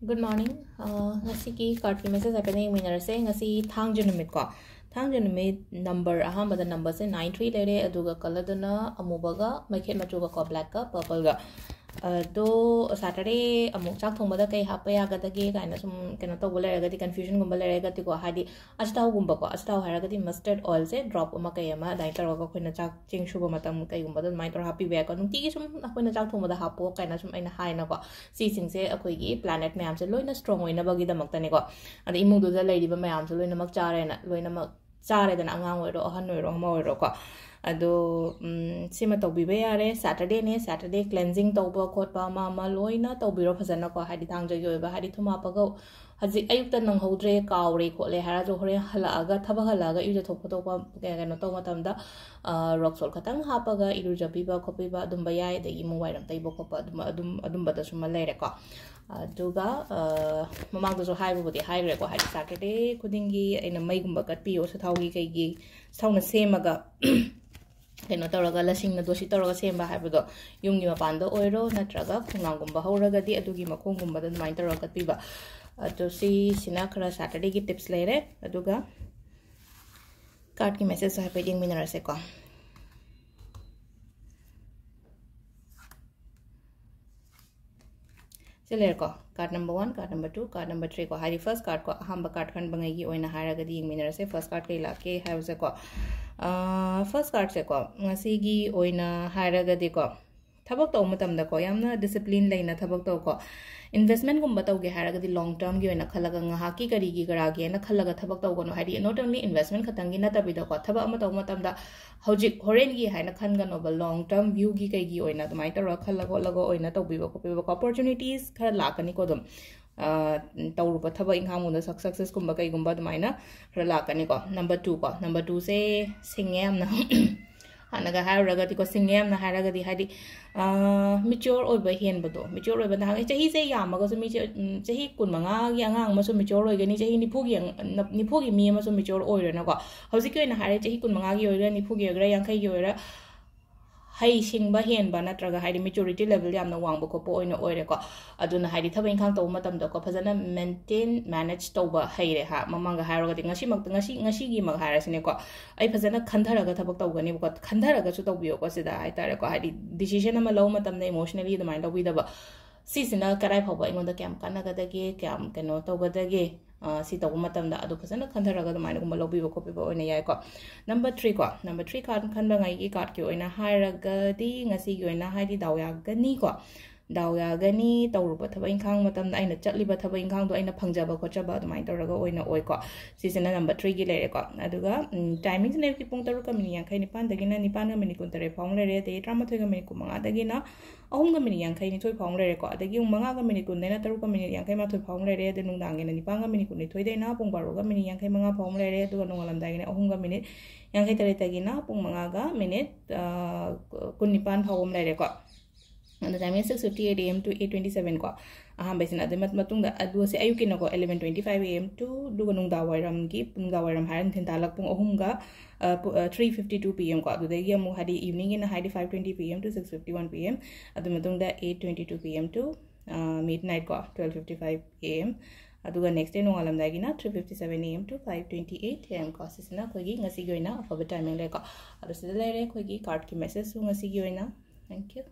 Good morning. Ngasigi card ki message happening minor say ngasi thangju numit ko. Thangju numit number ahamba the number se 93 lere aduga color dana amubaga maikhet machuga ko black ka purple ga. Do Saturday amuk chak thongba da kai hapa ya ga dagi kaina sum kena to bole ga di confusion gumba lere ga ti ko hadi ajtaw gumba ko ajtaw hara ga di mustard oil se drop uma kai ama dai tar ga khoina chak ching shuba matam kai gumba da mai tor happy back nu ti gi sum akoina chak thongba da hapo kaina sum aina hai na ko si sing se akoi gi planet mayam se loina strong oina bagi da mak tani ko adi imung du da lady ba mayam se loina mak chare na loina mak chare da angang oiro ahan oiro ma oiro ko ado sima tawbiba yare Saturday ne Saturday cleansing tawba khotpa ma loina tawbiro phajana ko hadi thangja gi oiba hadi thuma paga haji ayukta nang hodre kawre khole hara jo hore hala aga thaba hala aga yu thok photo pa ga no to matam da rock sol khatang ha paga iru jabi ba khopi ba dum bayai de imu wairam tai bo khopa adum ba da suma lere ko aduga mamang do so haibu bodi haire ko hadi Saturday kudingi ina mai gumba kat pi o sa thawgi kai gi sauna semaga keno tawraga lasing na dosi tawraga semba haibudo yumgi mapando oiro natraga khunangumba hawraga di adugi makhongumba da mai tawraga piba ado si sina khara Saturday gi tips lere aduga card ki message sa paging minarase ko Seler ko card number 1 card number 2 card number 3 ko hari first card ko hamba card khan bangai gi oina haraga di minarase first card kai la ke hause ko first card se ko ngasigi oina haraga di ko thabak taw matam da ko yamna discipline laina thabak taw ko investment gum bataw ge haraga di long term gi oina khalaga nga ki kari gi gara gi na khalaga thabak taw gono hari not only investment khatang gi na tabi da ko thaba ama taw matam da hojik horen gi haina khan ga no long term view gi kai gi oina dumai tar khalaga lago oina taw bi ba ko opportunities khara lakani ko dum tawru pa thaba ingham mun da success kumba kai gumba dumaina khara lakani ko number 2 se singem na hanaga haraga di ko singem na haraga di hadi mature oiba hen bado mature oiba na chahi se yamaga so mi chahi kun manga gi angang ma so mature oigani chahi nipu gi mi ma so mature oira na ko hausi ko na hare chahi kun manga gi oira nipu gi oira yang kai gi oira hai singba hen ba natraga haidi maturity level yamna wangba ko po oina oire ko aduna haidi thaba inkhang to matam da ko phajana maintain manage to ba haire ha mamanga hairaga di ngasi gi mag haira sine ko ai phajana khandharaga thabak to gani ko khandharaga chu to biyo ko sida ai tare ko haidi decision ama law matam na emotionally the mind of da ba si sina karai phawba ingonda kyam kanaga da ge kyam keno to ga da ge si to matam da adu phajana khandharaga the mind ko lobi ko ba oina yai ko number 3 card khan ba ngai gi card ki oina hairaga di ngasi gi oina haidi dawya gani ko dawya gani tawruba thaba inkhang matam da aina chatliba thaba inkhang do aina phangjaba khochaba dumai tawraga oina oi ko sisina number 3 gi lere ko aduga timing ne ki pung taru ka mini yankai ni pan dagina ni pan ga mini kun tare phong lere te trama thoi ga mini ku manga dagina ahum ga mini yankai ni thoi phong lere ko adagi manga ga mini kun dena taru ka mini yankai ma thoi phong lere de nung dang ni pan ga mini kun ni thoi dena pung baru ga mini yankai manga phong lere du ga nungalam dagina ahum ga mini yankai tare tagina pung manga ga minute kun ni pan phawum lere ko and the time is 6:58 am to 8:27 ko aham basin adamat matung da adu se ayuki na ko 11:25 am to duganung da wairam gi punga wairam haran thin talak pung ahum ga 3:52 pm ko adu degi amu hadi evening in hadi 5:20 pm to 6:51 pm adu matung da 8:22 pm to midnight ko 12:55 am aduga next day no alam dagi na 3:57 am to 5:28 am ko sisna khogi ngasi goina afaba timing le ko adu se lere khogi card ki message ngasi goina thank you